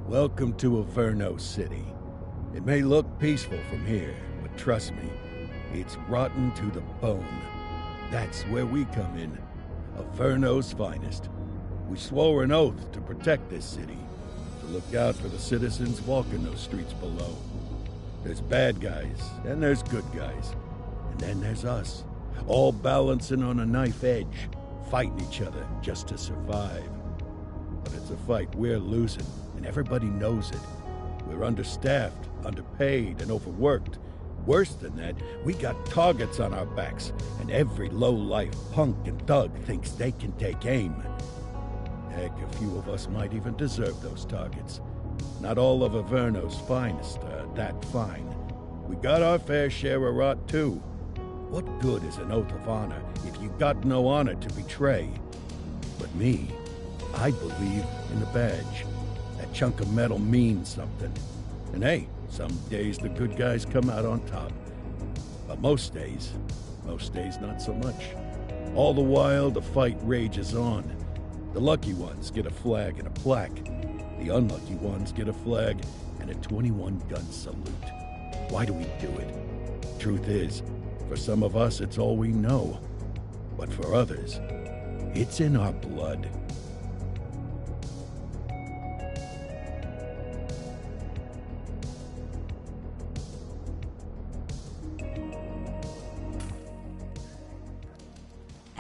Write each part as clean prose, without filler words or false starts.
Welcome to Averno City. It may look peaceful from here, but trust me, it's rotten to the bone. That's where we come in. Averno's finest. We swore an oath to protect this city, to look out for the citizens walking those streets below. There's bad guys, and there's good guys. And then there's us, all balancing on a knife edge, fighting each other just to survive. But it's a fight we're losing, and everybody knows it. We're understaffed, underpaid, and overworked. Worse than that, we got targets on our backs, and every low-life punk and thug thinks they can take aim. Heck, a few of us might even deserve those targets. Not all of Averno's finest are that fine. We got our fair share of rot, too. What good is an oath of honor if you got no honor to betray? But me, I believe in the badge. That chunk of metal means something. And hey, some days the good guys come out on top. But most days not so much. All the while, the fight rages on. The lucky ones get a flag and a plaque. The unlucky ones get a flag and a 21-gun salute. Why do we do it? Truth is, for some of us, it's all we know. But for others, it's in our blood.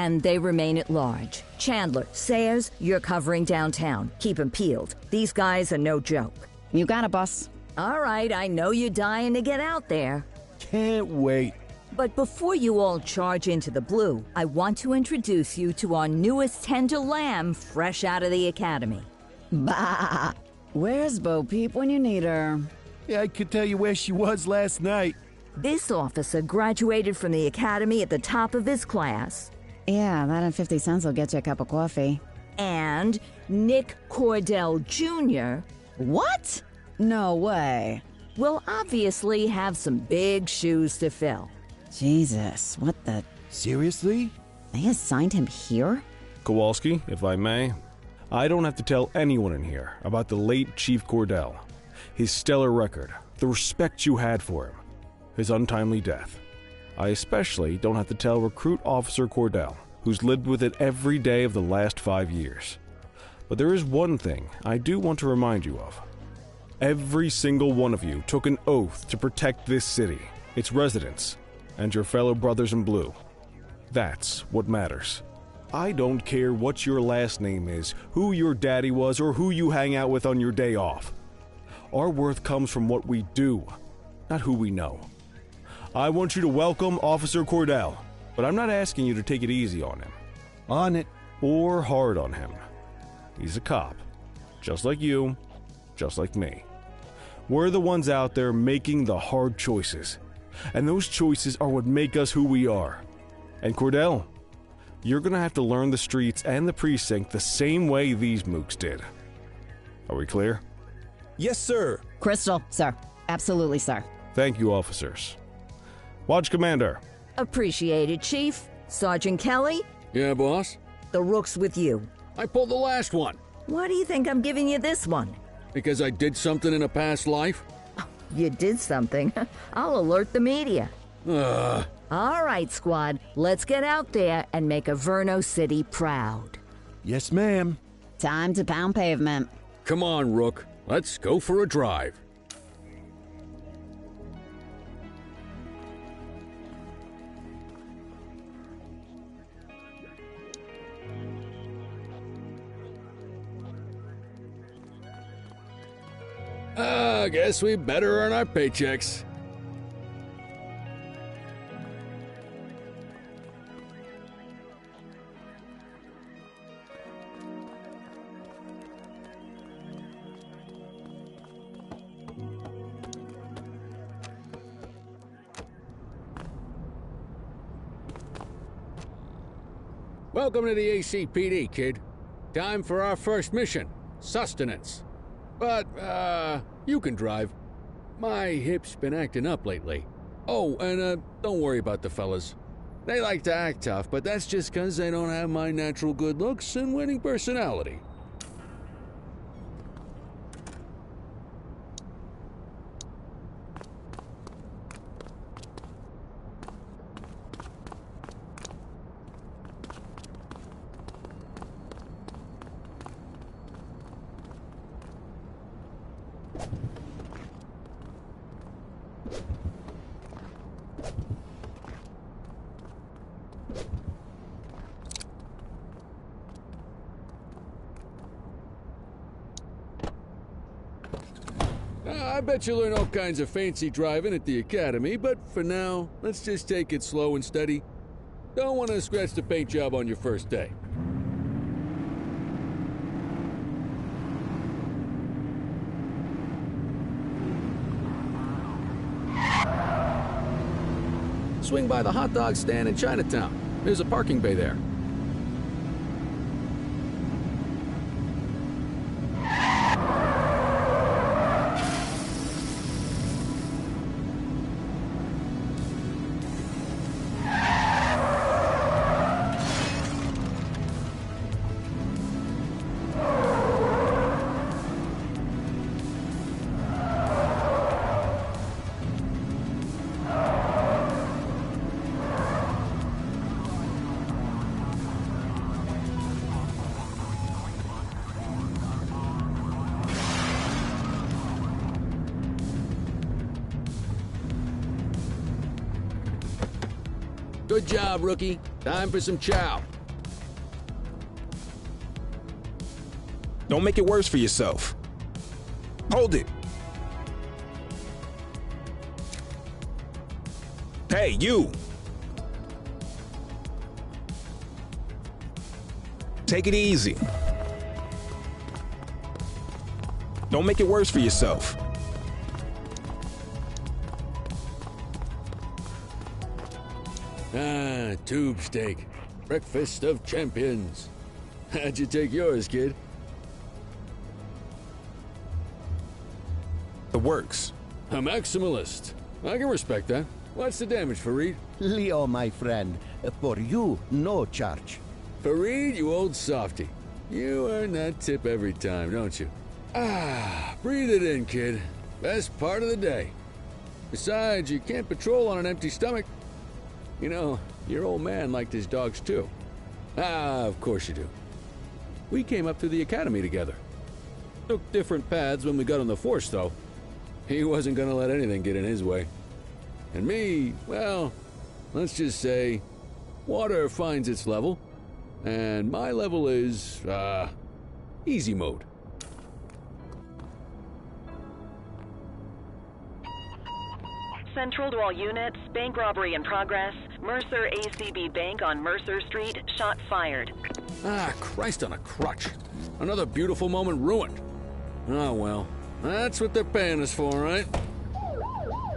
And they remain at large. Chandler, Sayers, you're covering downtown. Keep 'em peeled. These guys are no joke. You got it, boss. All right, I know you're dying to get out there. Can't wait. But before you all charge into the blue, I want to introduce you to our newest tender lamb fresh out of the academy. Bah! Where's Bo Peep when you need her? Yeah, I could tell you where she was last night. This officer graduated from the academy at the top of his class. Yeah, that and 50 cents will get you a cup of coffee. And Nick Cordell Jr. What? No way. will obviously have some big shoes to fill. Jesus, what the... Seriously? They assigned him here? Kowalski, if I may, I don't have to tell anyone in here about the late Chief Cordell, his stellar record, the respect you had for him, his untimely death. I especially don't have to tell Recruit Officer Cordell, who's lived with it every day of the last 5 years. But there is one thing I do want to remind you of. Every single one of you took an oath to protect this city, its residents, and your fellow brothers in blue. That's what matters. I don't care what your last name is, who your daddy was, or who you hang out with on your day off. Our worth comes from what we do, not who we know. I want you to welcome Officer Cordell, but I'm not asking you to take it easy on him. On it. Or hard on him. He's a cop, just like you, just like me. We're the ones out there making the hard choices, and those choices are what make us who we are. And Cordell, you're gonna have to learn the streets and the precinct the same way these mooks did. Are we clear? Yes, sir. Crystal, sir. Absolutely, sir. Thank you, officers. Watch Commander. Appreciated, Chief. Sergeant Kelly, Yeah, boss? the rook's with you. I pulled the last one. Why do you think I'm giving you this one? Because I did something in a past life? You did something. I'll alert the media. Ugh. All right, squad. Let's get out there and make Averno City proud. Yes, ma'am. Time to pound pavement. Come on, Rook. Let's go for a drive. I guess we better earn our paychecks. Welcome to the ACPD, kid. Time for our first mission, sustenance. But, you can drive. My hip's been acting up lately. Oh, and, don't worry about the fellas. They like to act tough, but that's just 'cause they don't have my natural good looks and winning personality. I bet you learn all kinds of fancy driving at the academy, but for now, let's just take it slow and steady. Don't want to scratch the paint job on your first day. Swing by the hot dog stand in Chinatown. There's a parking bay there. Good job, rookie. Time for some chow. Don't make it worse for yourself. Hold it. Hey, you! Take it easy. Don't make it worse for yourself. Ah, tube steak. Breakfast of champions. How'd you take yours, kid? The works. A maximalist. I can respect that. What's the damage, Fareed? Leo, my friend, for you, no charge. Fareed, you old softy. You earn that tip every time, don't you? Ah, breathe it in, kid. Best part of the day. Besides, you can't patrol on an empty stomach. You know, your old man liked his dogs too. Ah, of course you do. We came up through the academy together. Took different paths when we got on the force, though. He wasn't gonna let anything get in his way. And me, well, let's just say, water finds its level, and my level is, easy mode. Central to all units, bank robbery in progress. Mercer ACB Bank on Mercer Street, shot fired. Ah, Christ on a crutch. Another beautiful moment ruined. Oh well, that's what they're paying us for, right?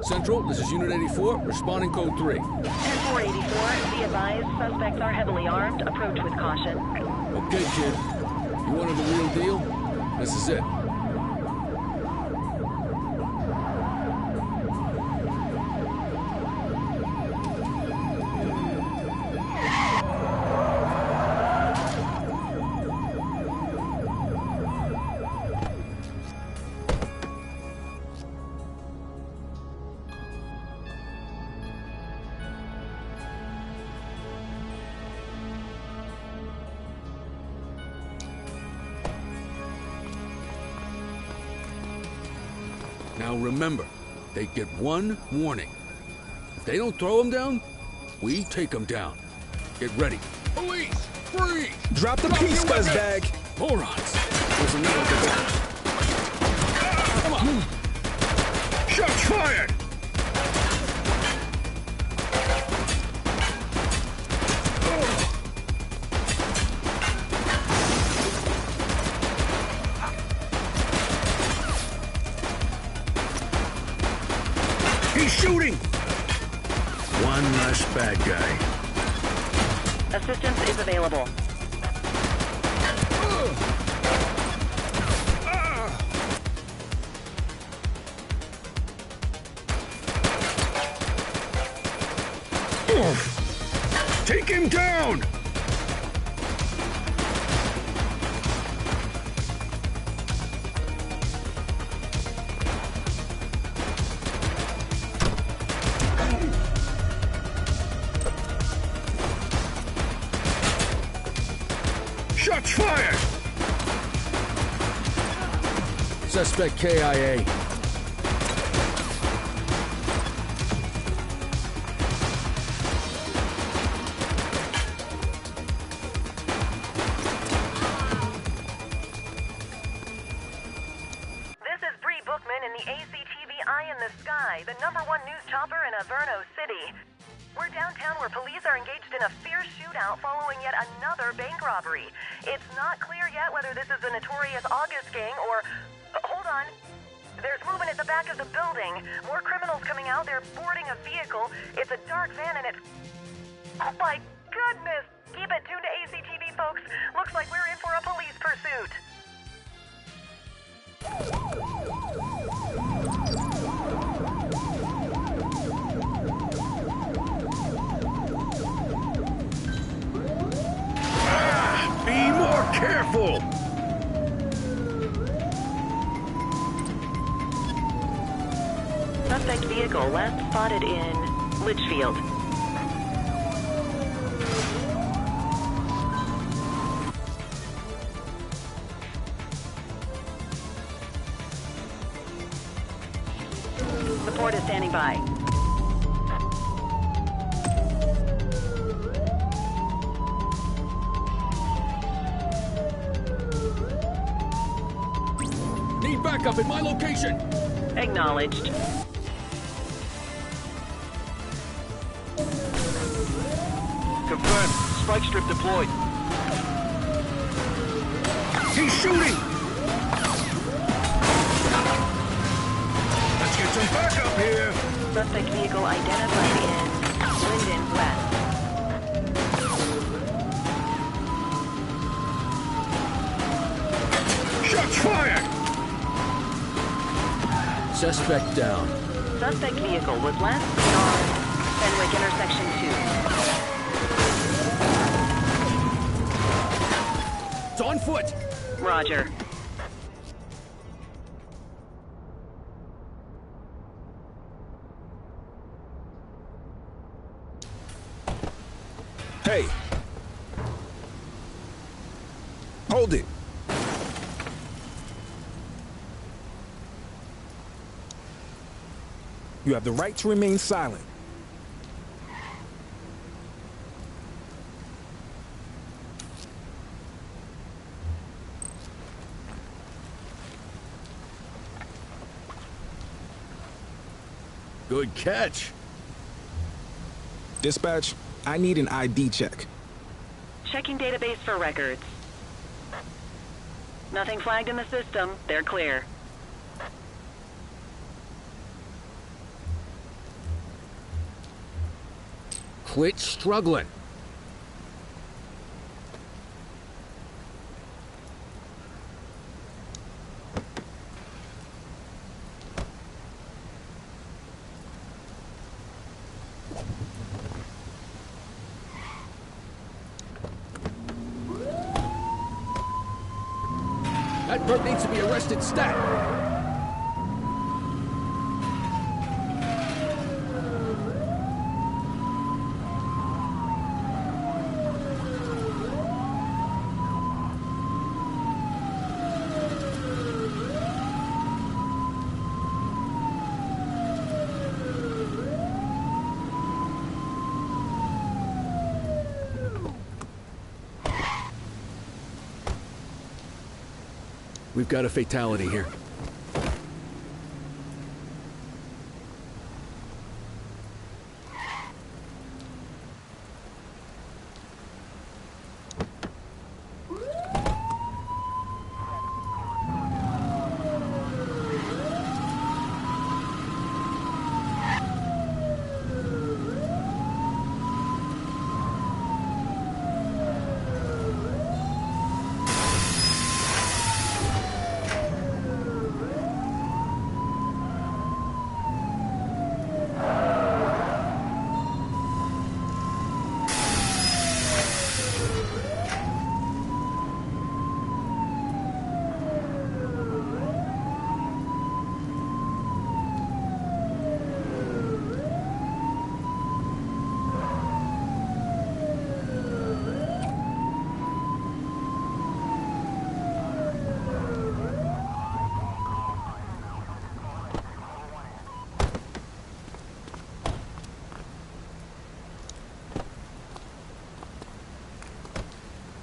Central, this is Unit 84, responding code 3. 10-484, be advised, suspects are heavily armed. Approach with caution. Okay, kid. You wanted the real deal? This is it. Now remember, they get one warning. If they don't throw them down, we take them down. Get ready. Police! Freeze! Drop the piece, scuzzbag! Morons! There's another. Come on! Shots fired! He's shooting! One less bad guy. Assistance is available. Take him down! Shots fired! Suspect KIA. This is Bree Bookman in the ACT in the Sky, the #1 news chopper in Averno City. We're downtown where police are engaged in a fierce shootout following yet another bank robbery. It's not clear yet whether this is the notorious August gang or... hold on. There's movement at the back of the building. More criminals coming out. They're boarding a vehicle. It's a dark van and it's... oh my goodness! Keep it tuned to ACTV, folks. Looks like we're in for a police pursuit. Be more careful! Suspect vehicle last spotted in Litchfield. Support is standing by. Need backup at my location! Acknowledged. Confirmed. Spike strip deployed. He's shooting! Let's get some backup here! Suspect vehicle identified in Linden West. Shots fired! Suspect down. Suspect vehicle was last seen on Fenwick Intersection 2. It's on foot! Roger. Hey! Hold it! You have the right to remain silent. Good catch. Dispatch, I need an ID check. Checking database for records. Nothing flagged in the system. They're clear. Quit struggling. That perp needs to be arrested stat. We've got a fatality here.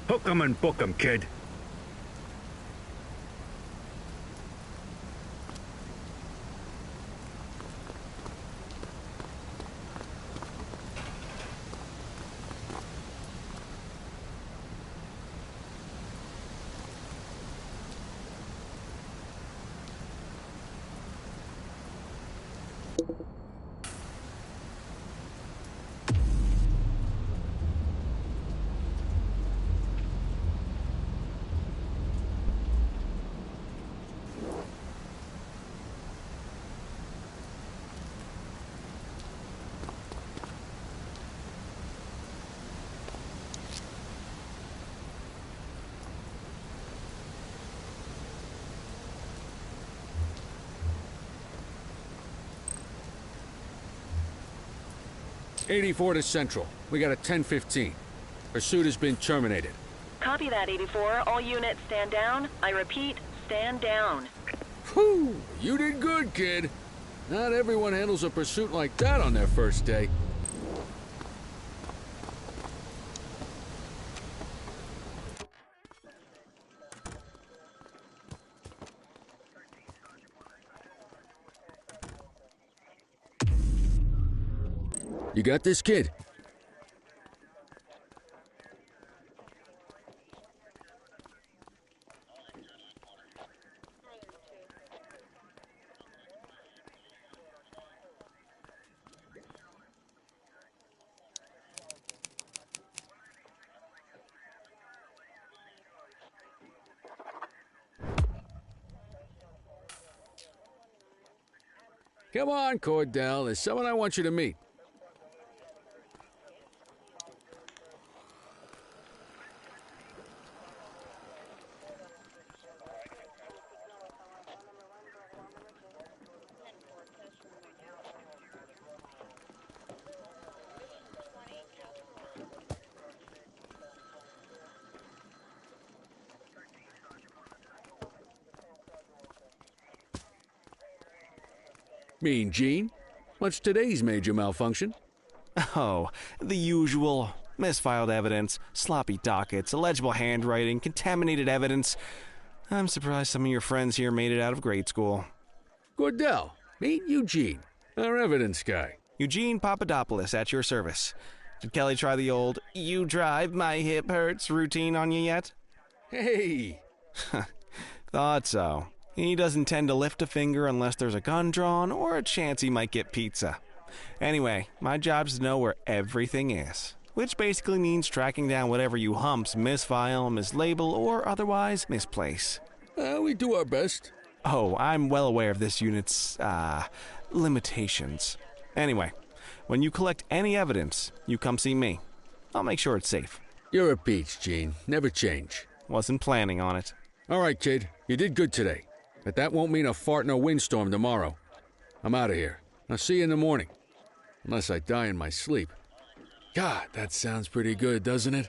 Hook 'em and book 'em, kid. '84 to Central. We got a 10:15. Pursuit has been terminated. Copy that, 84. All units stand down. I repeat, stand down. Whew! You did good, kid. Not everyone handles a pursuit like that on their first day. You got this, kid? Come on, Cordell. There's someone I want you to meet. Mean Gene? What's today's major malfunction? Oh, the usual. Misfiled evidence, sloppy dockets, illegible handwriting, contaminated evidence. I'm surprised some of your friends here made it out of grade school. Cordell, meet Eugene, our evidence guy. Eugene Papadopoulos at your service. Did Kelly try the old, "you drive, my hip hurts" routine on you yet? Hey! Thought so. He doesn't tend to lift a finger unless there's a gun drawn or a chance he might get pizza. Anyway, my job's to know where everything is, which basically means tracking down whatever you humps misfile, mislabel, or otherwise misplace. We do our best. Oh, I'm well aware of this unit's, limitations. Anyway, when you collect any evidence, you come see me. I'll make sure it's safe. You're a peach, Gene. Never change. Wasn't planning on it. All right, kid. You did good today. But that won't mean a fart in a windstorm tomorrow. I'm out of here. I'll see you in the morning. Unless I die in my sleep. God, that sounds pretty good, doesn't it?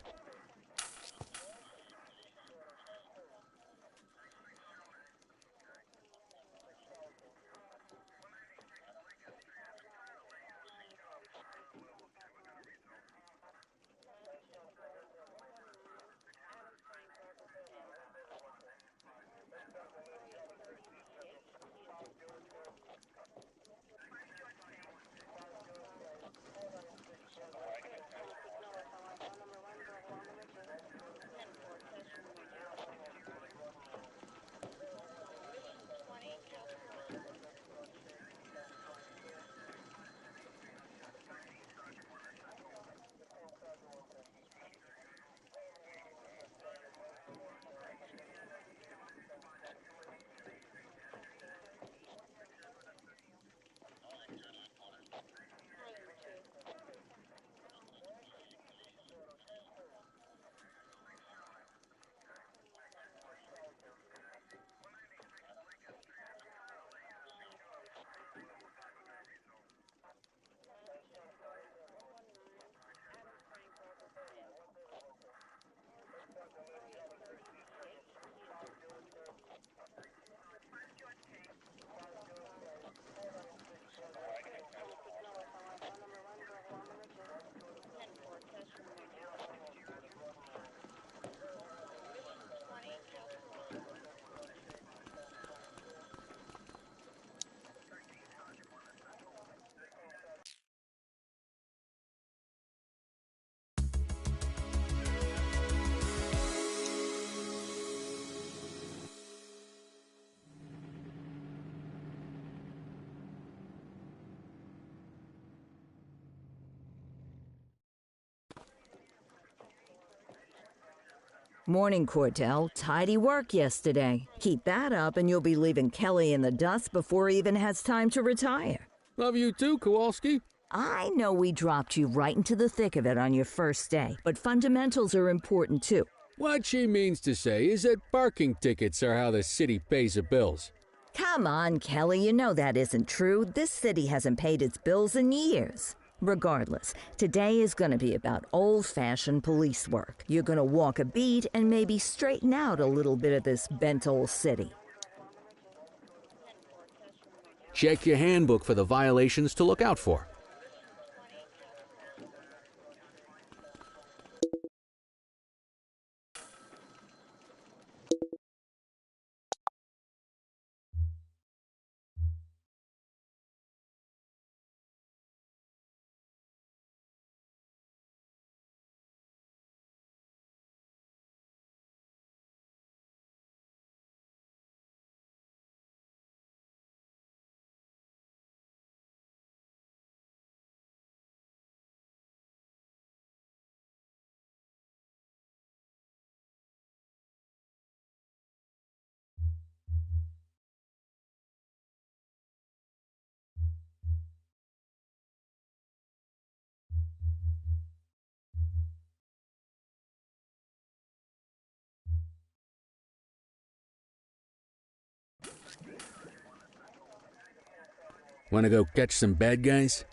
Morning, Cordell. Tidy work yesterday. Keep that up and you'll be leaving Kelly in the dust before he even has time to retire. Love you too, Kowalski. I know we dropped you right into the thick of it on your first day, but fundamentals are important too. What she means to say is that parking tickets are how the city pays the bills. Come on, Kelly, you know that isn't true. This city hasn't paid its bills in years. Regardless, today is going to be about old-fashioned police work. You're going to walk a beat and maybe straighten out a little bit of this bent old city. Check your handbook for the violations to look out for. Want to go catch some bad guys?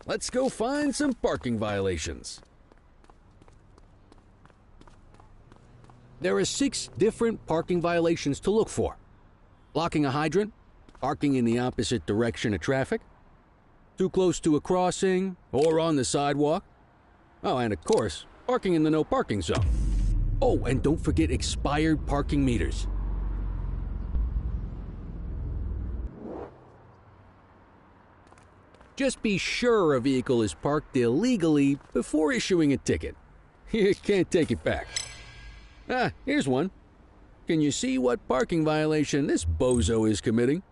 Let's go find some parking violations. There are 6 different parking violations to look for. Blocking a hydrant, parking in the opposite direction of traffic, too close to a crossing or on the sidewalk. Oh, and of course, parking in the no parking zone. Oh, and don't forget expired parking meters. Just be sure a vehicle is parked illegally before issuing a ticket. You can't take it back. Ah, here's one. Can you see what parking violation this bozo is committing?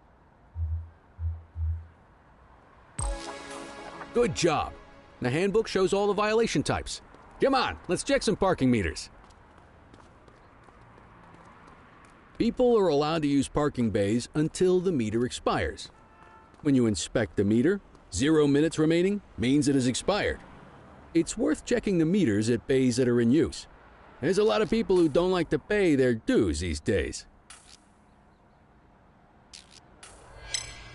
Good job. The handbook shows all the violation types. Come on, let's check some parking meters. People are allowed to use parking bays until the meter expires. When you inspect the meter, 0 minutes remaining means it has expired. It's worth checking the meters at bays that are in use. There's a lot of people who don't like to pay their dues these days.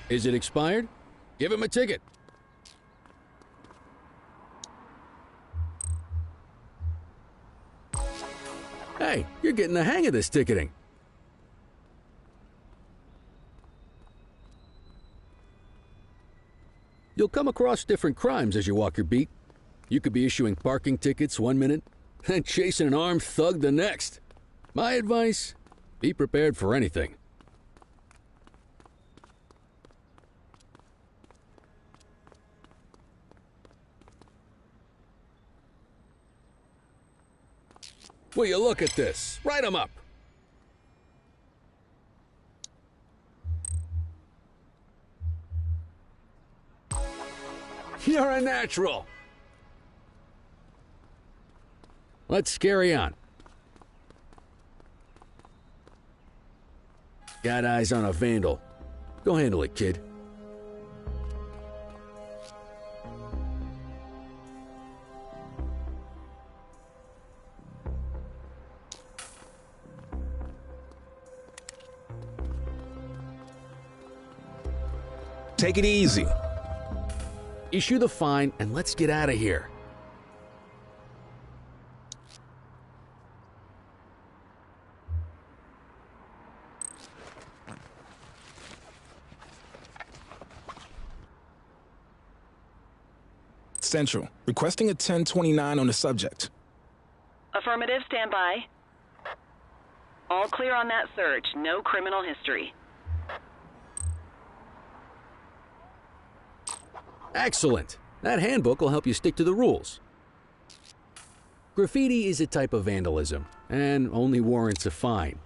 Is it expired? Give him a ticket. Hey, you're getting the hang of this ticketing. You'll come across different crimes as you walk your beat. You could be issuing parking tickets 1 minute and chasing an armed thug the next. My advice, be prepared for anything. Will you look at this? Write 'em up. You're a natural. Let's carry on. Got eyes on a vandal. Go handle it, kid. Take it easy. Issue the fine and let's get out of here. Central, requesting a 1029 on the subject. Affirmative, stand by. All clear on that search. No criminal history. Excellent. That handbook will help you stick to the rules. Graffiti is a type of vandalism and only warrants a fine.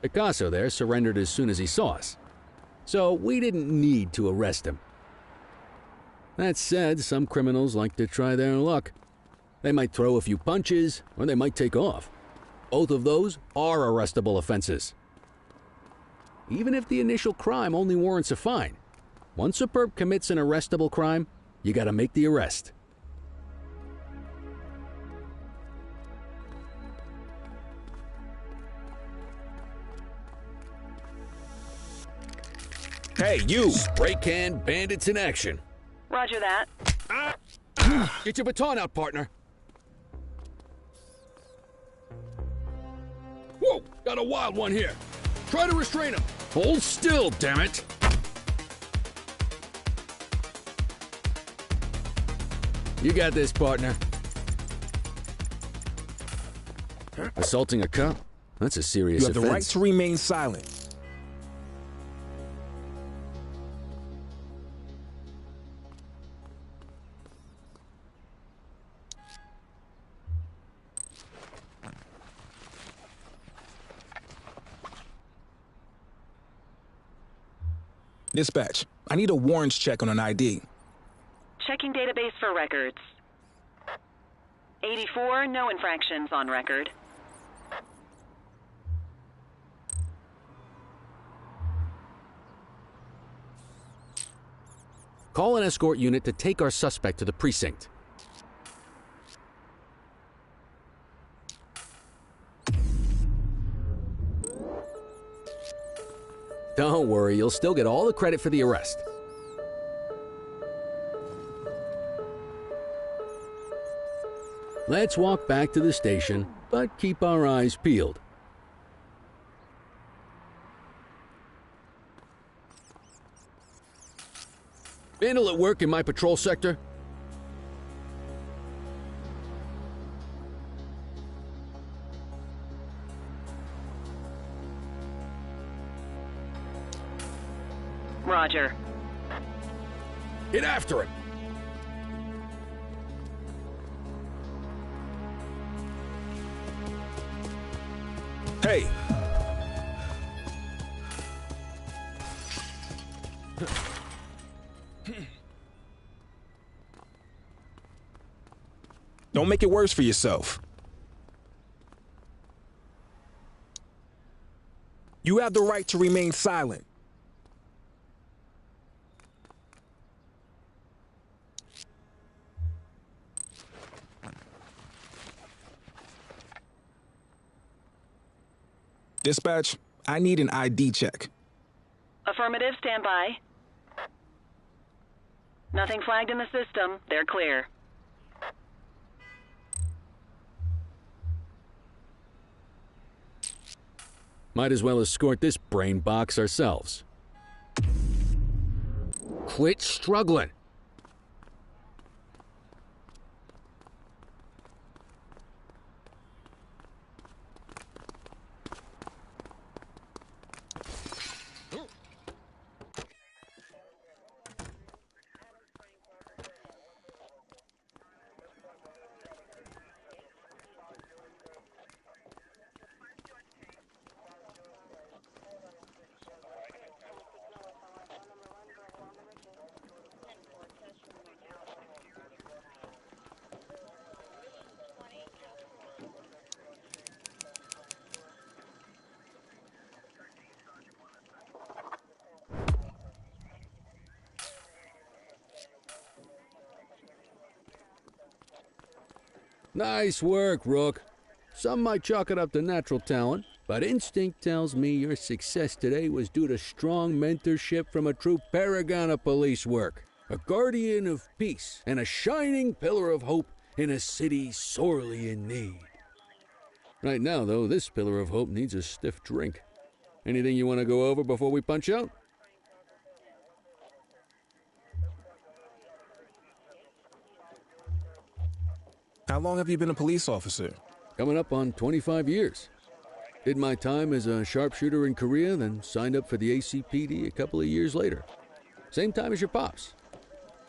Picasso there surrendered as soon as he saw us, so we didn't need to arrest him. That said, some criminals like to try their luck. They might throw a few punches, or they might take off. Both of those are arrestable offenses. Even if the initial crime only warrants a fine, once a perp commits an arrestable crime, you gotta make the arrest. Hey, you! Spray can bandits in action. Roger that. Get your baton out, partner. Whoa, got a wild one here. Try to restrain him. Hold still, damn it. You got this, partner. Assaulting a cop? That's a serious You have offense. the right to remain silent. Dispatch, I need a warrants check on an ID. Checking database for records. 84, no infractions on record. Call an escort unit to take our suspect to the precinct. Don't worry, you'll still get all the credit for the arrest. Let's walk back to the station, but keep our eyes peeled. Vandal at work in my patrol sector? Roger. Get after him! Hey! Don't make it worse for yourself. You have the right to remain silent. Dispatch, I need an ID check. Affirmative, stand by. Nothing flagged in the system. They're clear. Might as well escort this brain box ourselves. Quit struggling. Nice work, Rook. Some might chalk it up to natural talent, But instinct tells me your success today was due to strong mentorship from a true paragon of police work, a guardian of peace, and a shining pillar of hope in a city sorely in need. Right now, though, this pillar of hope needs a stiff drink. Anything you want to go over before we punch out? How long have you been a police officer? Coming up on 25 years. Did my time as a sharpshooter in Korea, then signed up for the ACPD a couple of years later. Same time as your pops.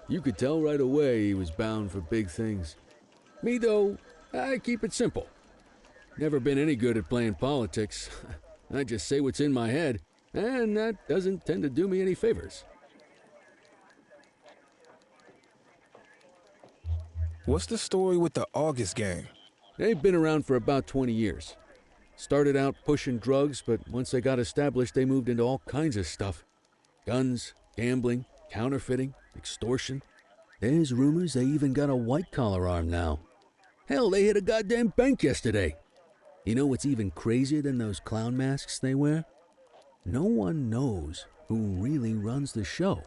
You could tell right away he was bound for big things. Me, though, I keep it simple. Never been any good at playing politics. I just say what's in my head, and that doesn't tend to do me any favors. What's the story with the August gang? They've been around for about 20 years. Started out pushing drugs, but once they got established, they moved into all kinds of stuff. Guns, gambling, counterfeiting, extortion. There's rumors they even got a white-collar arm now. Hell, they hit a goddamn bank yesterday. You know what's even crazier than those clown masks they wear? No one knows who really runs the show.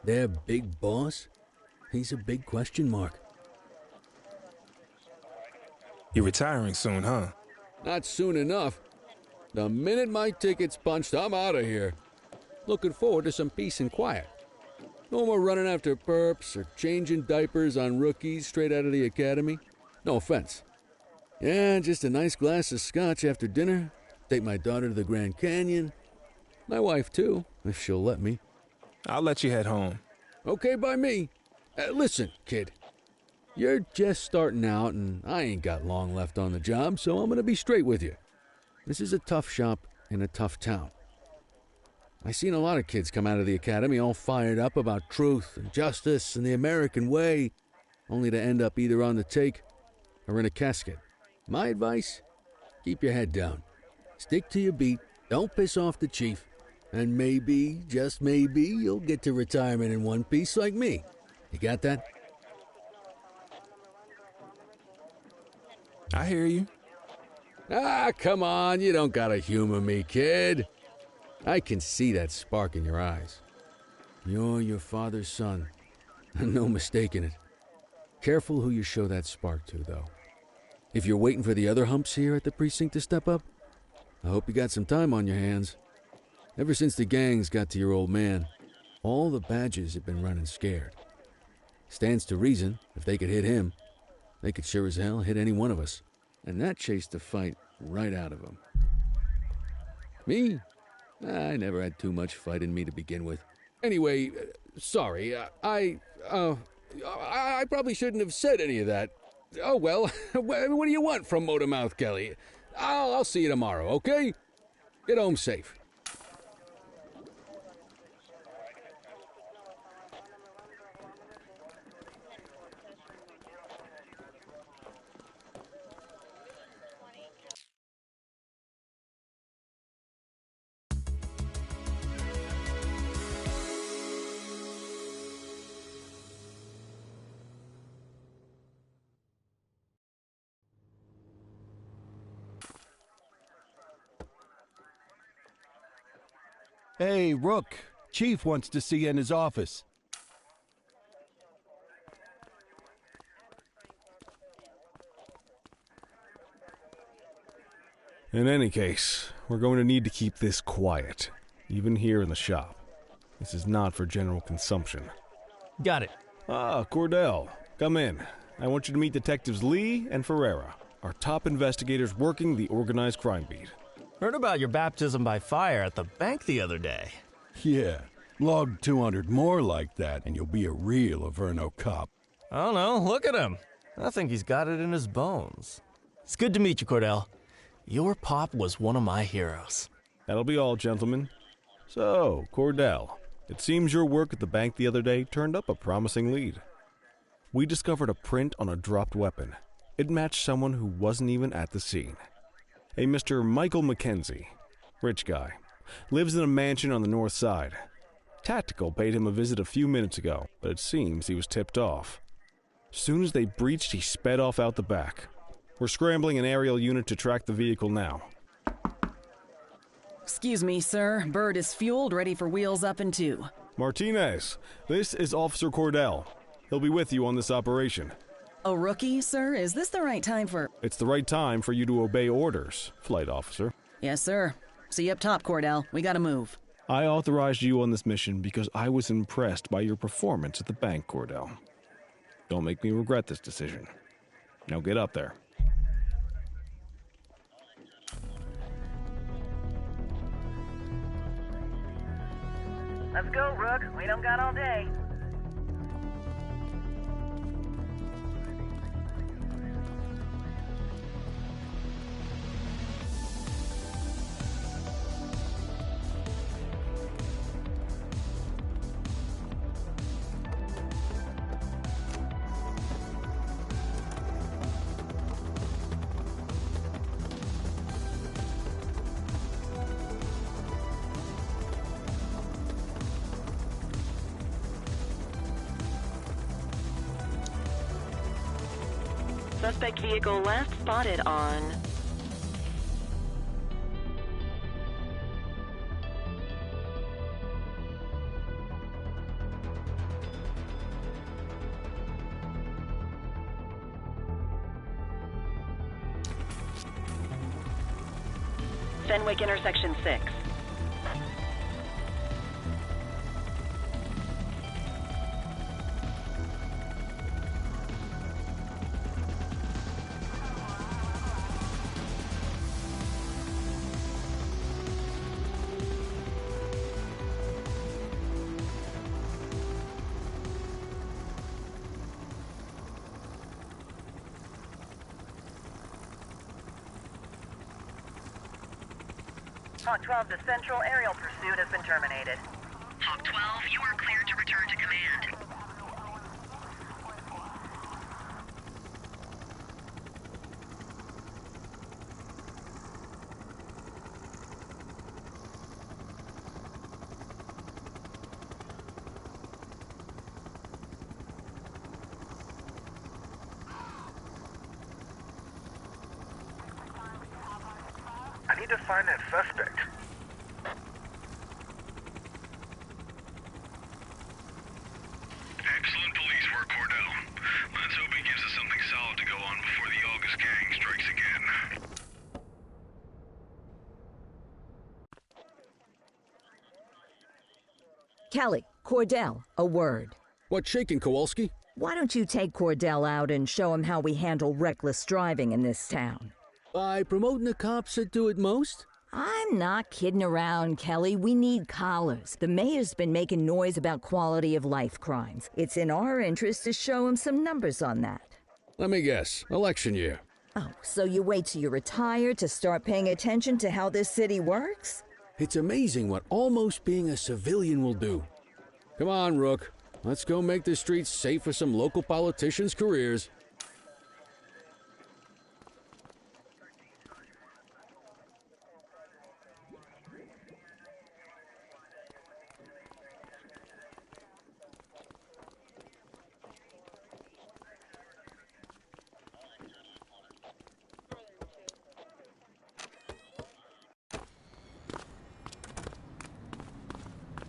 Their big boss? He's a big question mark. You're retiring soon, huh? Not soon enough. The minute my ticket's punched, I'm out of here. Looking forward to some peace and quiet. No more running after perps or changing diapers on rookies straight out of the academy. No offense. Yeah, just a nice glass of scotch after dinner. Take my daughter to the Grand Canyon. My wife, too, if she'll let me. I'll let you head home. Okay by me. Listen, kid. You're just starting out, and I ain't got long left on the job, so I'm going to be straight with you. This is a tough shop in a tough town. I seen a lot of kids come out of the academy all fired up about truth and justice and the American way, only to end up either on the take or in a casket. My advice? Keep your head down. Stick to your beat, don't piss off the chief, and maybe, just maybe, you'll get to retirement in one piece like me. You got that? I hear you. Ah, come on, you don't gotta humor me, kid. I can see that spark in your eyes. You're your father's son. No mistaking it. Careful who you show that spark to, though. If you're waiting for the other humps here at the precinct to step up, I hope you got some time on your hands. Ever since the gangs got to your old man, all the badges have been running scared. Stands to reason, if they could hit him, they could sure as hell hit any one of us. And that chased the fight right out of them. Me? I never had too much fight in me to begin with. Anyway, sorry, I probably shouldn't have said any of that. Oh, well, what do you want from Motormouth Kelly? I'll see you tomorrow, okay? Get home safe. Hey, Rook. Chief wants to see you in his office. In any case, we're going to need to keep this quiet, even here in the shop. This is not for general consumption. Got it. Ah, Cordell, come in. I want you to meet Detectives Lee and Ferreira, our top investigators working the organized crime beat. Heard about your baptism by fire at the bank the other day. Yeah, log 200 more like that, and you'll be a real Averno cop. I don't know, look at him. I think he's got it in his bones. It's good to meet you, Cordell. Your pop was one of my heroes. That'll be all, gentlemen. So, Cordell, it seems your work at the bank the other day turned up a promising lead. We discovered a print on a dropped weapon. It matched someone who wasn't even at the scene. A Mr. Michael McKenzie, rich guy, lives in a mansion on the north side. Tactical paid him a visit a few minutes ago, but it seems he was tipped off. Soon as they breached, he sped off out the back. We're scrambling an aerial unit to track the vehicle now. Excuse me, sir. Bird is fueled, ready for wheels up in 2. Martinez, this is Officer Cordell. He'll be with you on this operation. A rookie, sir? Is this the right time for... It's the right time for you to obey orders, Flight Officer. Yes, sir. See you up top, Cordell. We gotta move. I authorized you on this mission because I was impressed by your performance at the bank, Cordell. Don't make me regret this decision. Now get up there. Let's go, Rook. We don't got all day. Suspect vehicle last spotted on... Fenwick intersection 6. Hawk 12 to Central, aerial pursuit has been terminated. Hawk 12, you are cleared to return to command. I need to find that suspect. Excellent police work, Cordell. Let's hope he gives us something solid to go on before the August gang strikes again. Kelly, Cordell, a word. What's shaking, Kowalski? Why don't you take Cordell out and show him how we handle reckless driving in this town? By promoting the cops that do it most? I'm not kidding around, Kelly. We need collars. The mayor's been making noise about quality of life crimes. It's in our interest to show him some numbers on that. Let me guess. Election year. Oh, so you wait till you retire to start paying attention to how this city works? It's amazing what almost being a civilian will do. Come on, Rook. Let's go make the streets safe for some local politicians' careers.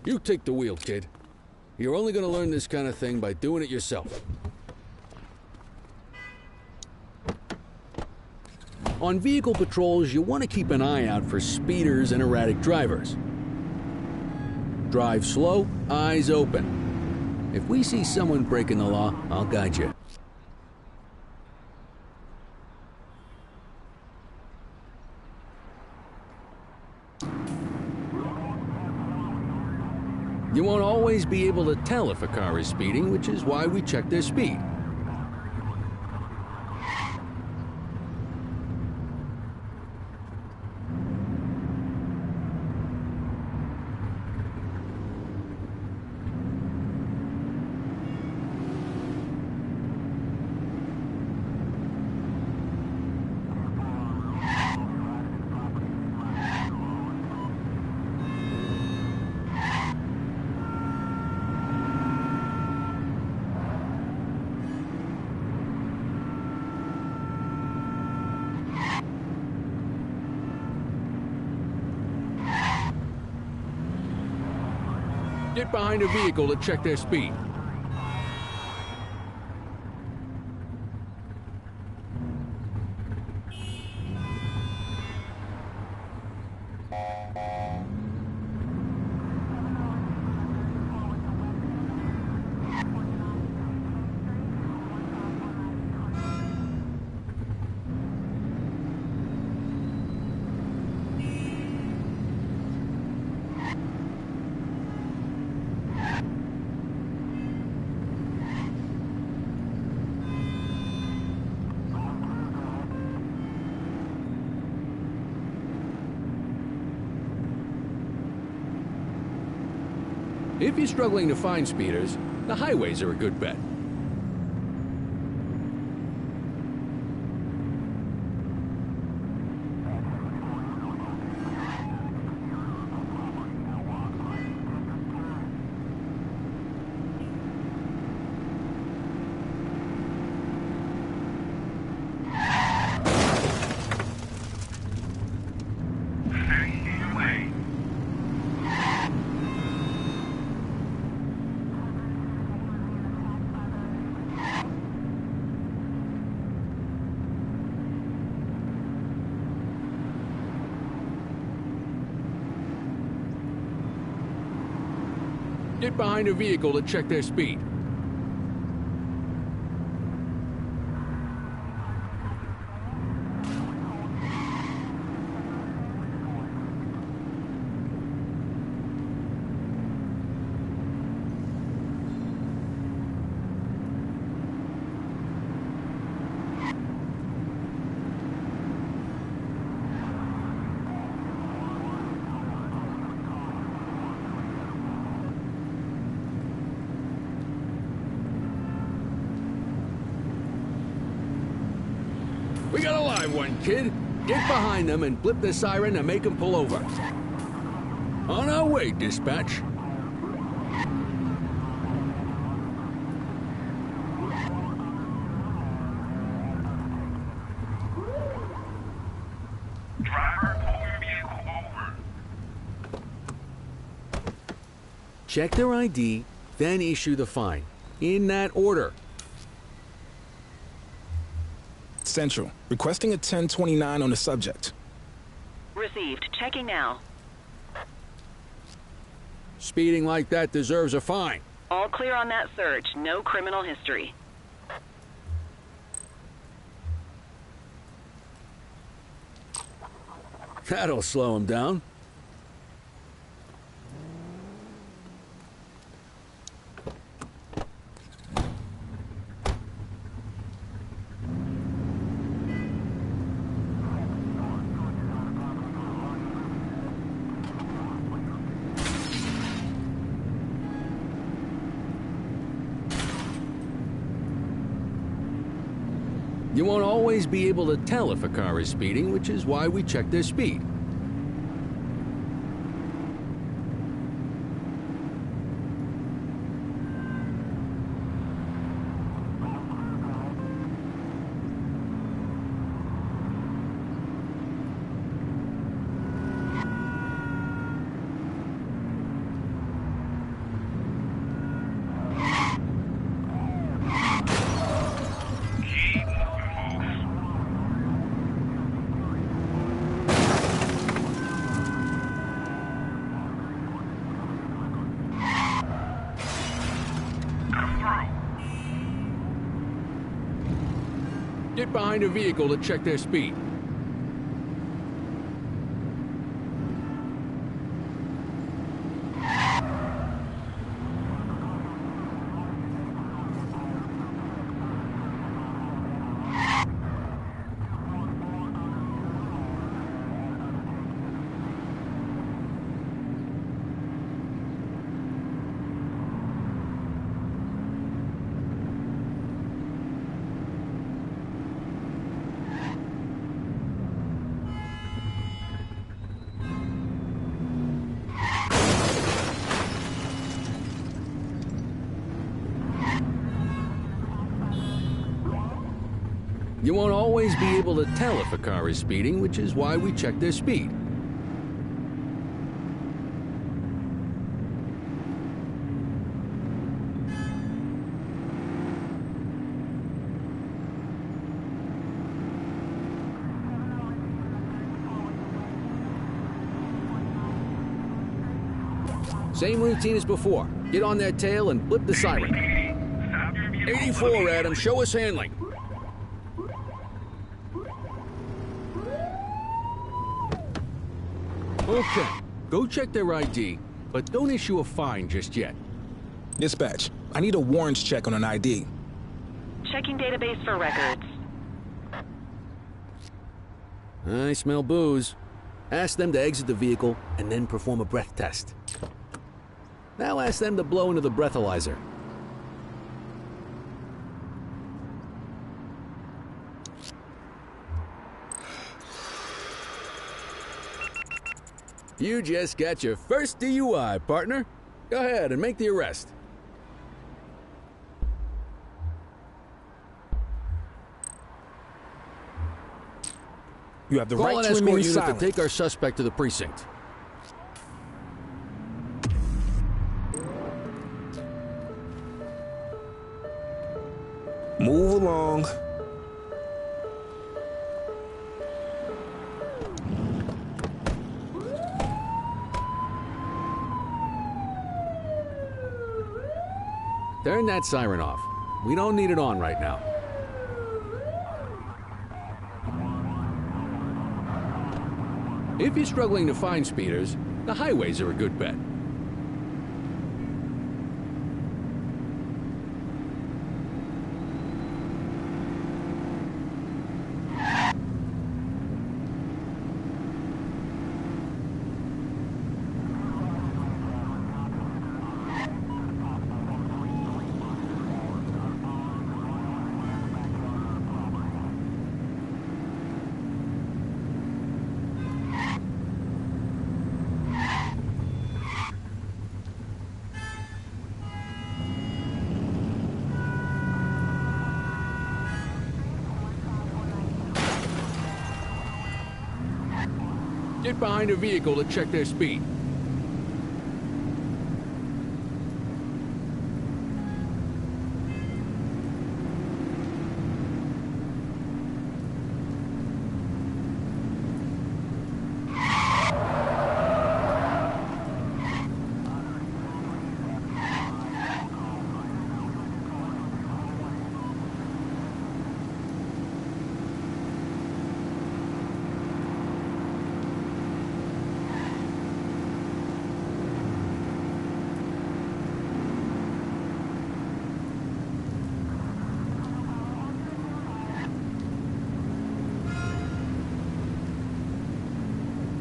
You take the wheel, kid. You're only going to learn this kind of thing by doing it yourself. On vehicle patrols, you want to keep an eye out for speeders and erratic drivers. Drive slow, eyes open. If we see someone breaking the law, I'll guide you. You won't always be able to tell if a car is speeding, which is why we check their speed. Get behind a vehicle to check their speed. If you're struggling to find speeders, the highways are a good bet. Get behind a vehicle to check their speed. We got a live one, kid. Get behind them and blip the siren to make them pull over. On our way, dispatch. Driver, pulling vehicle over. Check their ID, then issue the fine. In that order. Central, requesting a 1029 on the subject. Received. Checking now. Speeding like that deserves a fine. All clear on that search. No criminal history. That'll slow him down. You won't always be able to tell if a car is speeding, which is why we check their speed. Get behind a vehicle to check their speed. You won't always be able to tell if a car is speeding, which is why we check their speed. Same routine as before. Get on their tail and blip the siren. 84, Adam. Show us handling. Okay. Go check their ID, but don't issue a fine just yet. Dispatch, I need a warrants check on an ID. Checking database for records. I smell booze. Ask them to exit the vehicle and then perform a breath test. Now ask them to blow into the breathalyzer. You just got your first DUI, partner. Go ahead and make the arrest. You have the Call right an to escort remain unit silent. to take our suspect to the precinct. Move along. Turn that siren off. We don't need it on right now. If you're struggling to find speeders, the highways are a good bet. Get behind a vehicle to check their speed.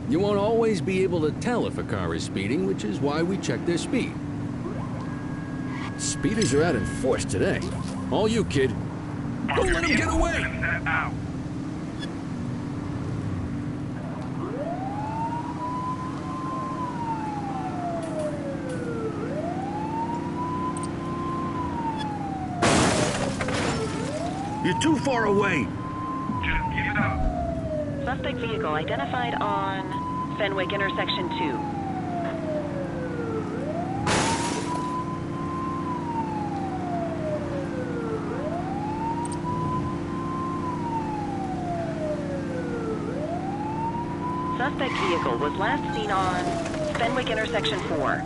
You won't always be able to tell if a car is speeding, which is why we check their speed. Speeders are out in force today. All you, kid. Don't let him get away! You're too far away. Just give it up. Suspect vehicle identified on Fenwick intersection 2. Suspect vehicle was last seen on Fenwick intersection 4.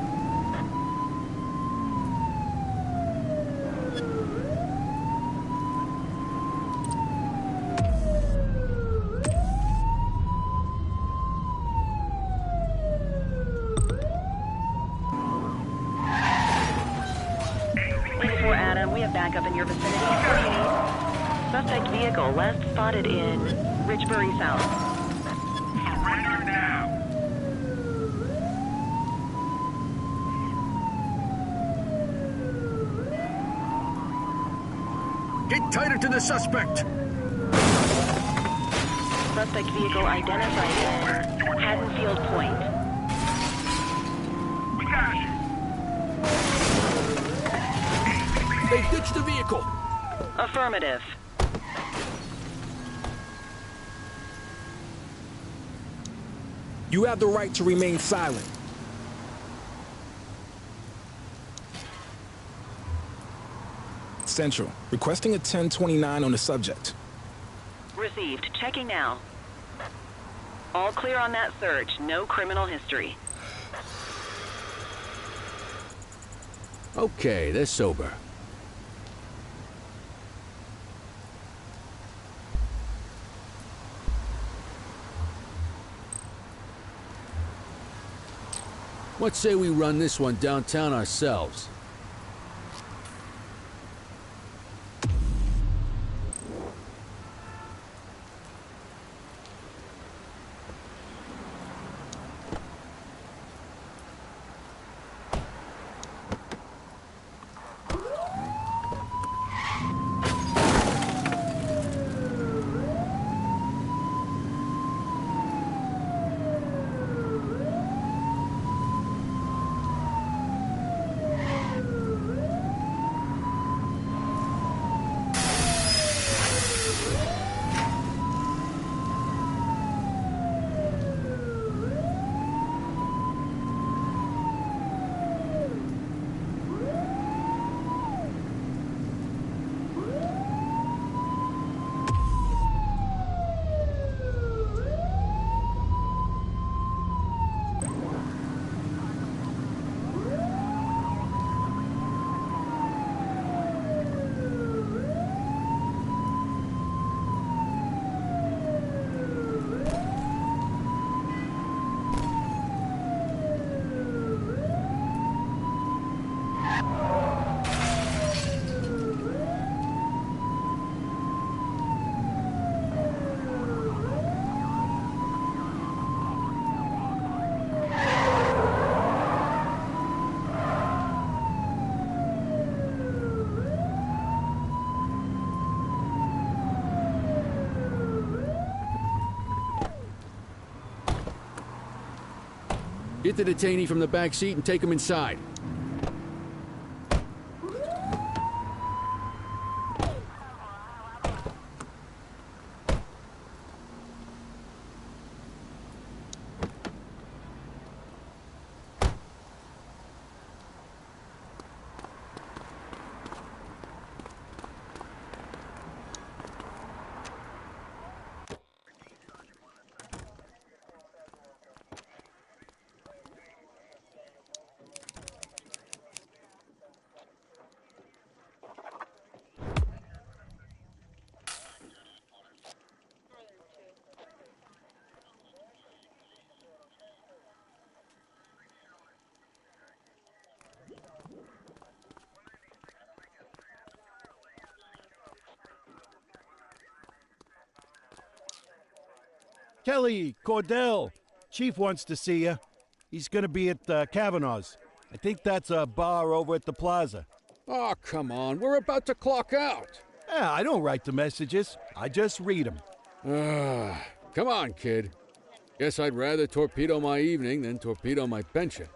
Adam, we have backup in your vicinity. What do you need? Suspect vehicle last spotted in Richbury South. Surrender now. Get tighter to the suspect. Suspect vehicle identified in Haddonfield Point. We got you. They ditched the vehicle. Affirmative. You have the right to remain silent. Central, requesting a 1029 on the subject. Received. Checking now. All clear on that search. No criminal history. Okay, they're sober. What say we run this one downtown ourselves? Get the detainee from the back seat and take him inside. Kelly, Cordell, Chief wants to see you. He's gonna be at Kavanaugh's. I think that's a bar over at the plaza. Oh, come on. We're about to clock out. Yeah, I don't write the messages. I just read them. Come on, kid. Guess I'd rather torpedo my evening than torpedo my pension.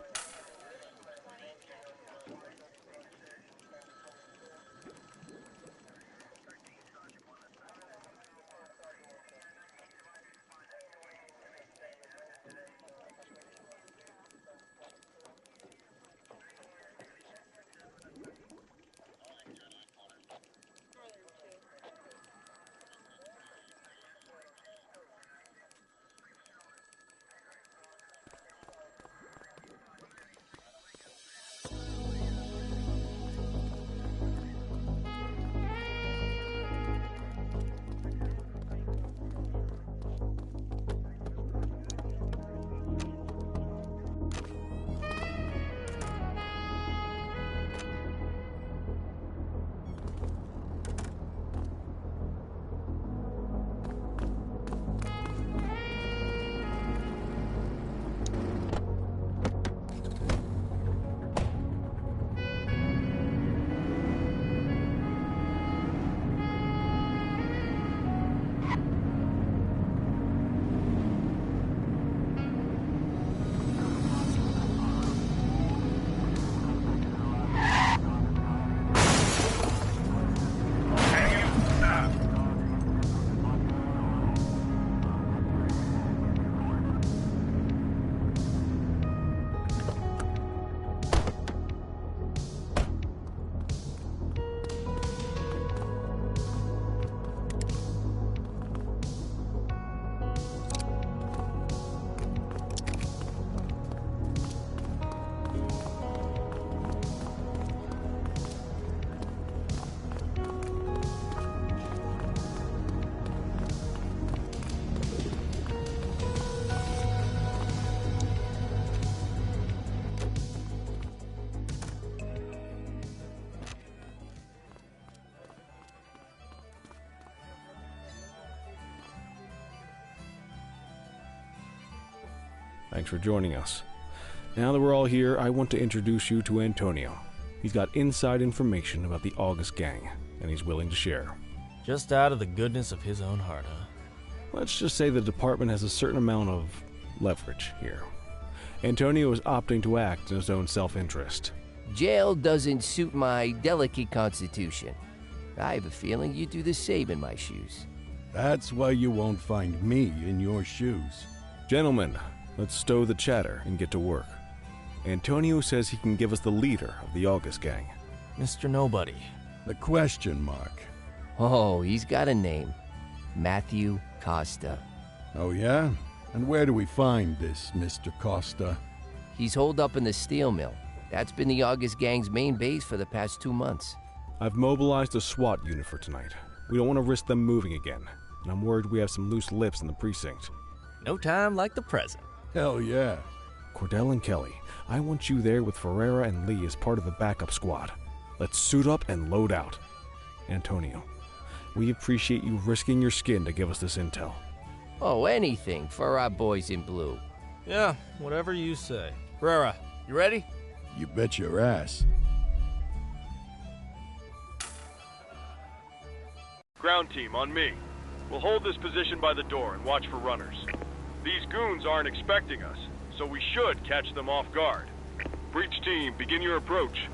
Thanks for joining us. Now that we're all here, I want to introduce you to Antonio. He's got inside information about the August gang, and he's willing to share. Just out of the goodness of his own heart, huh? Let's just say the department has a certain amount of leverage here. Antonio is opting to act in his own self-interest. Jail doesn't suit my delicate constitution. I have a feeling you'd do the same in my shoes. That's why you won't find me in your shoes. Gentlemen, let's stow the chatter and get to work. Antonio says he can give us the leader of the August gang. Mr. Nobody. The question mark. Oh, he's got a name. Matthew Costa. Oh, yeah? And where do we find this Mr. Costa? He's holed up in the steel mill. That's been the August gang's main base for the past 2 months. I've mobilized a SWAT unit for tonight. We don't want to risk them moving again, and I'm worried we have some loose lips in the precinct. No time like the present. Hell yeah. Cordell and Kelly, I want you there with Ferreira and Lee as part of the backup squad. Let's suit up and load out. Antonio, we appreciate you risking your skin to give us this intel. Oh, anything for our boys in blue. Yeah, whatever you say. Ferreira, you ready? You bet your ass. Ground team, on me. We'll hold this position by the door and watch for runners. These goons aren't expecting us, so we should catch them off guard. Breach team, begin your approach.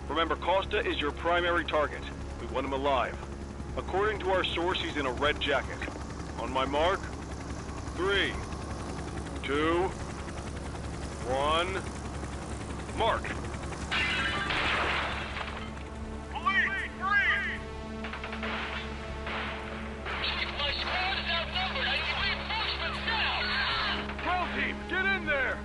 Remember, Costa is your primary target. We want him alive. According to our source, he's in a red jacket. On my mark, 3, 2, 1, mark. Team, get in there!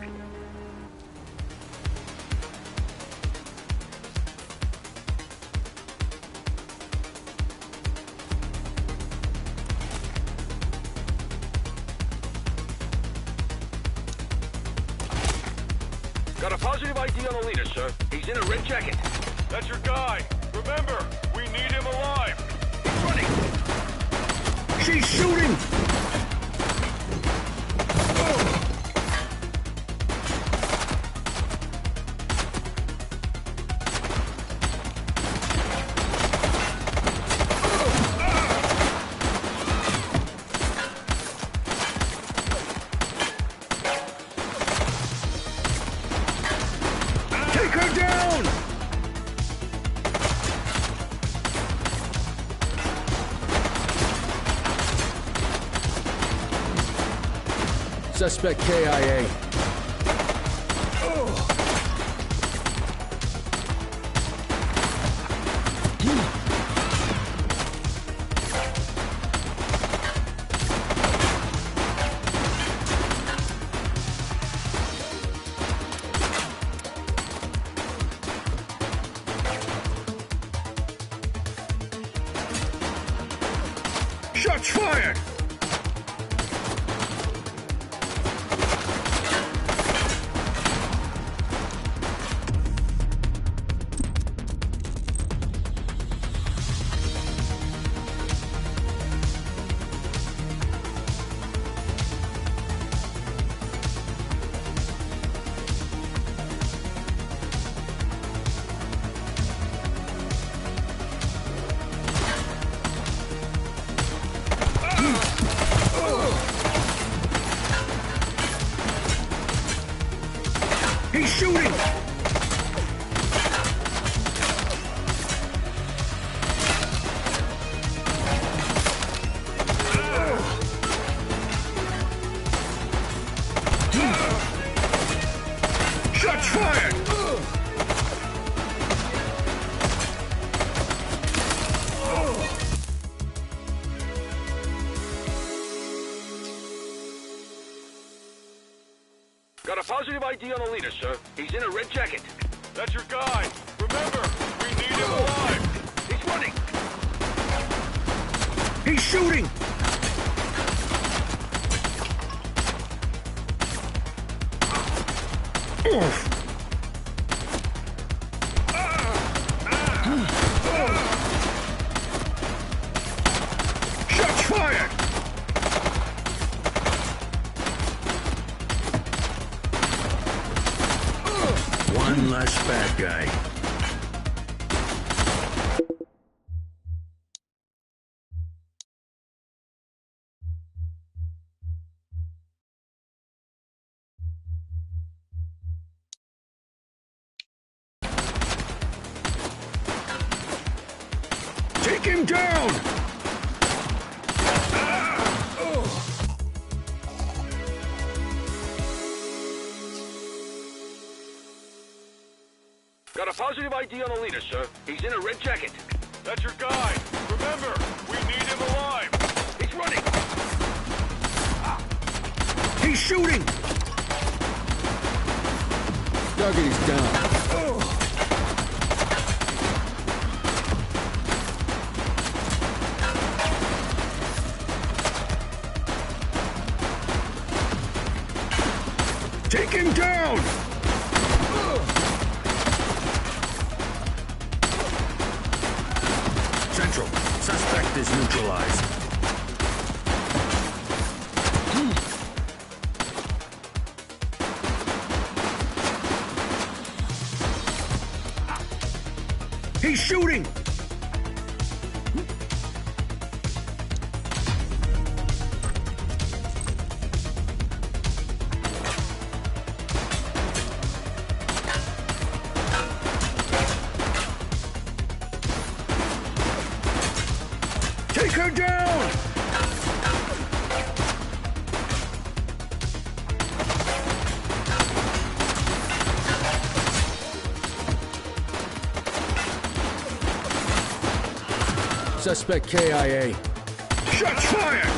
Got a positive ID on the leader, sir. He's in a red jacket. That's your guy. Remember, we need him alive. He's running! She's shooting! Suspect KIA. Shots fired! He's shooting! Shots fired! Got a positive ID on the leader, sir. He's in a red jacket. That's your guy. Remember, we need him alive. He's running. He's shooting! Oof. Shots fired! One less bad guy. Take him down! Got a positive ID on the leader, sir. He's in a red jacket. That's your guy. Remember, we need him alive. He's running! He's shooting! Dougie's down. Take him down! Central, suspect is neutralized. He's shooting! Take her down! Suspect KIA. Shots fired!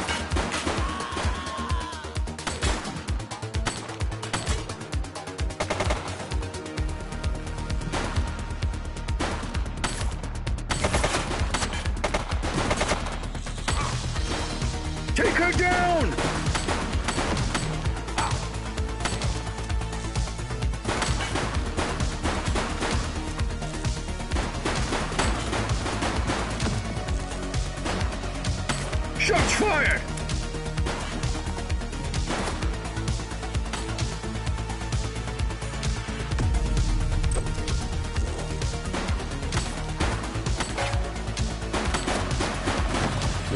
Take her down! Shots fired!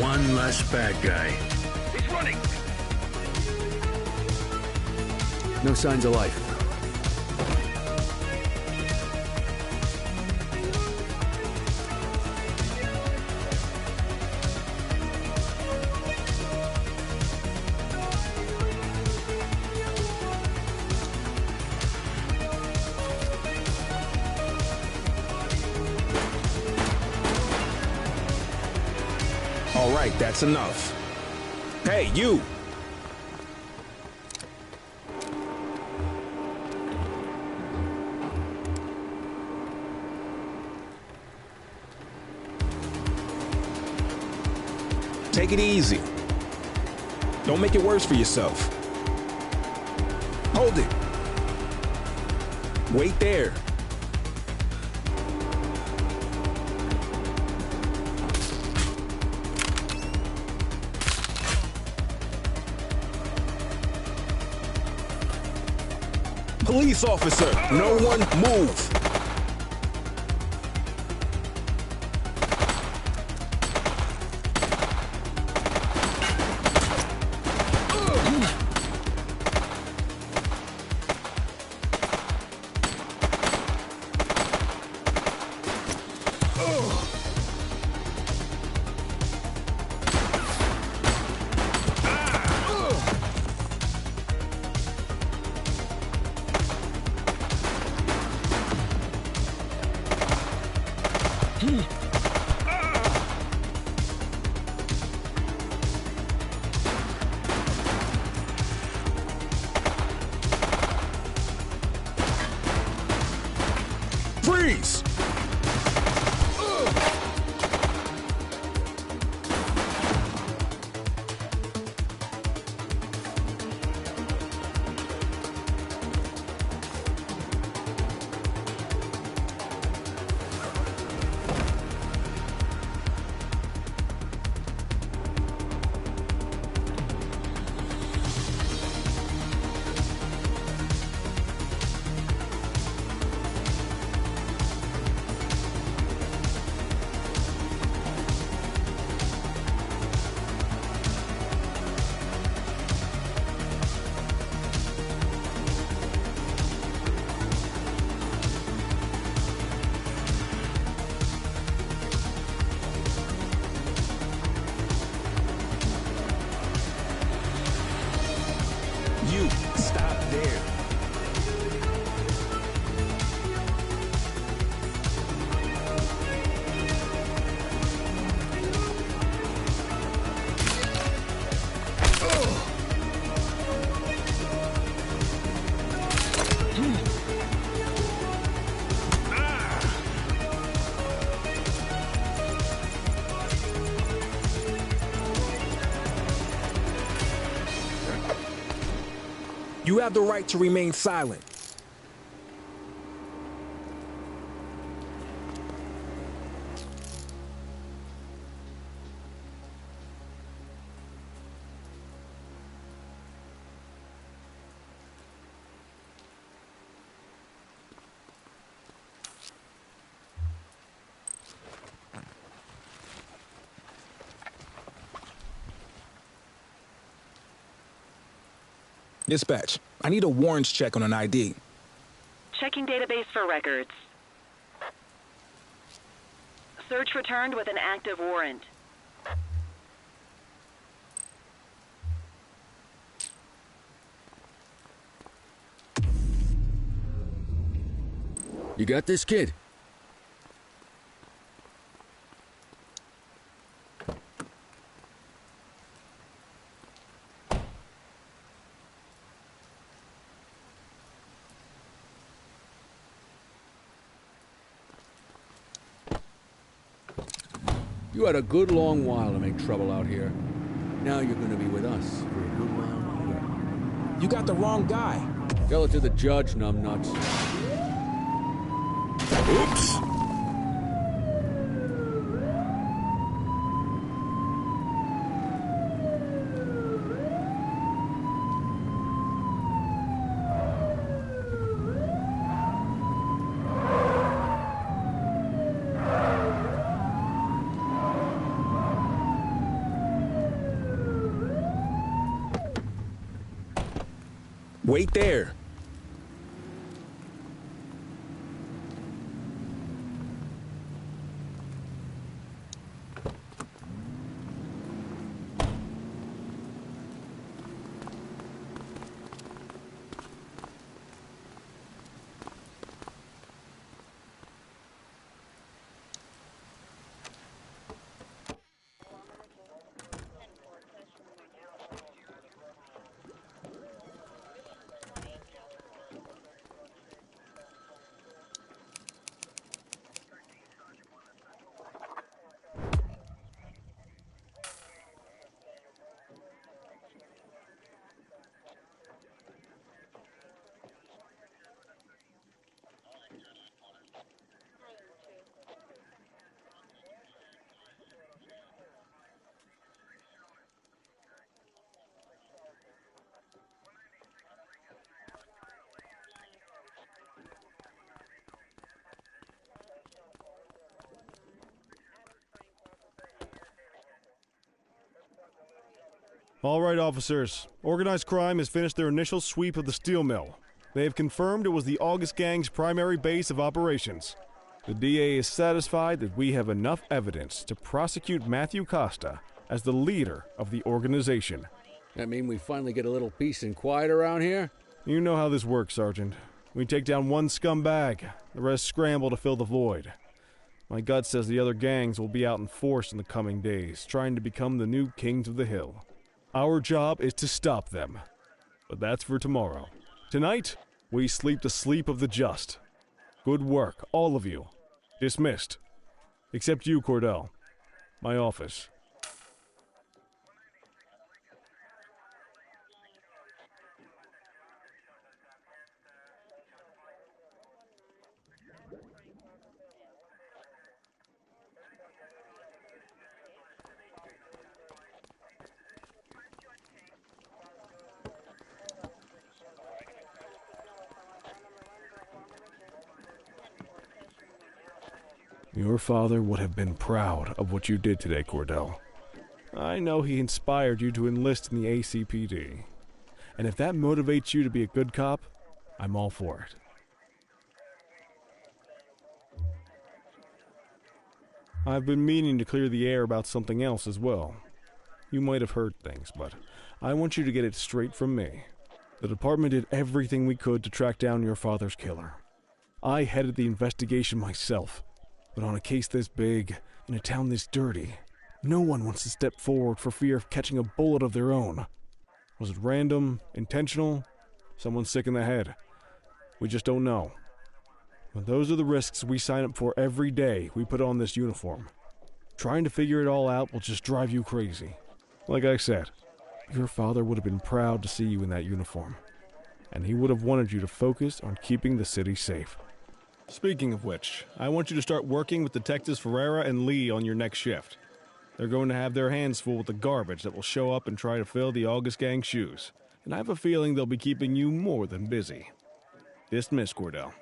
One less bad guy. He's running! No signs of life. All right, that's enough. Hey, you! Take it easy. Don't make it worse for yourself. Hold it. Wait there. Police officer, no one move. here. You have the right to remain silent. Dispatch, I need a warrants check on an ID. Checking database for records. Search returned with an active warrant. You got this, kid? You had a good long while to make trouble out here. Now you're gonna be with us for a good while. You got the wrong guy. Tell it to the judge, numbnuts. Oops. Wait there. All right, officers. Organized crime has finished their initial sweep of the steel mill. They have confirmed it was the August Gang's primary base of operations. The DA is satisfied that we have enough evidence to prosecute Matthew Costa as the leader of the organization. That mean we finally get a little peace and quiet around here? You know how this works, Sergeant. We take down one scumbag, the rest scramble to fill the void. My gut says the other gangs will be out in force in the coming days, trying to become the new kings of the hill. Our job is to stop them. But that's for tomorrow. Tonight, we sleep the sleep of the just. Good work, all of you. Dismissed. Except you, Cordell. My office. Your father would have been proud of what you did today, Cordell. I know he inspired you to enlist in the ACPD. And if that motivates you to be a good cop, I'm all for it. I've been meaning to clear the air about something else as well. You might have heard things, but I want you to get it straight from me. The department did everything we could to track down your father's killer. I headed the investigation myself, but on a case this big, in a town this dirty, no one wants to step forward for fear of catching a bullet of their own. Was it random, intentional, someone sick in the head? We just don't know. But those are the risks we sign up for every day we put on this uniform. Trying to figure it all out will just drive you crazy. Like I said, your father would have been proud to see you in that uniform, and he would have wanted you to focus on keeping the city safe. Speaking of which, I want you to start working with Detectives Ferreira and Lee on your next shift. They're going to have their hands full with the garbage that will show up and try to fill the August Gang's shoes, and I have a feeling they'll be keeping you more than busy. Dismiss, Cordell.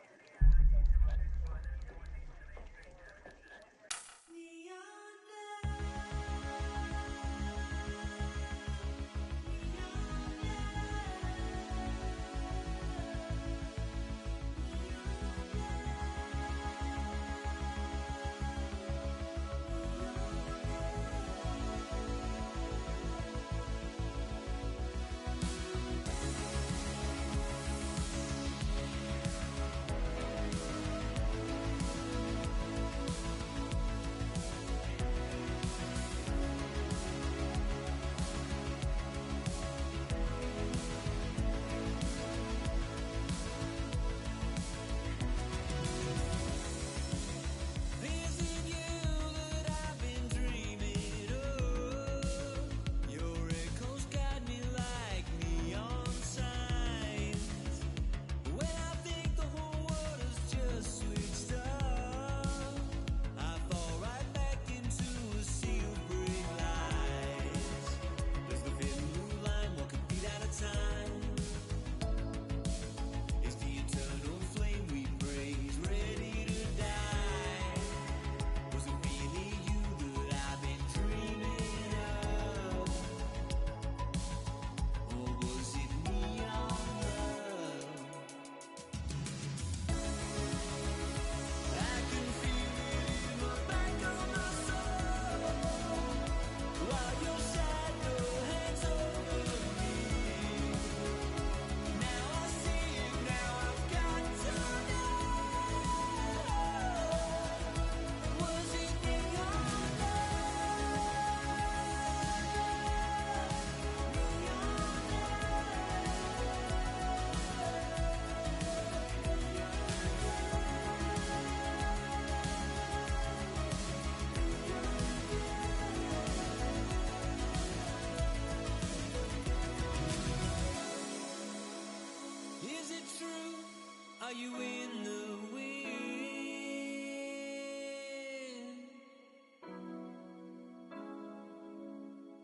Are you in the wind?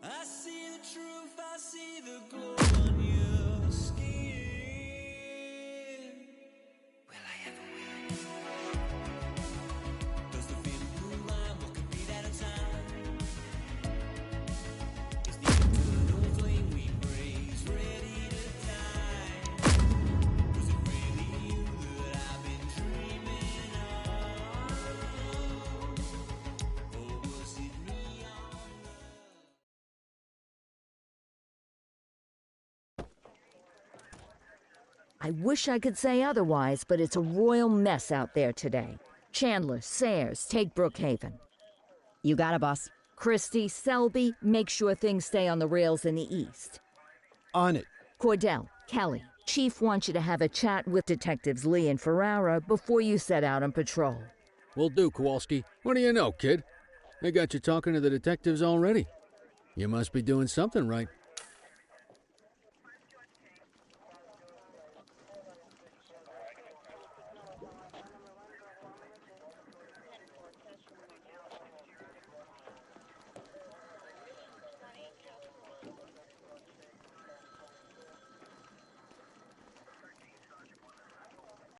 I see the truth, I see the glow on your skin. Will I ever win? Does the thin blue line walk a beat at a time? Is the eternal flame we praise ready to die? Was it really you that I've been dreaming of? Or was it me on I wish I could say otherwise, but it's a royal mess out there today. Chandler, Sayers, take Brookhaven. You got it, boss. Christie, Selby, make sure things stay on the rails in the east. On it. Cordell, Kelly, Chief wants you to have a chat with Detectives Lee and Ferrara before you set out on patrol. Will do, Kowalski. What do you know, kid? They got you talking to the detectives already. You must be doing something right.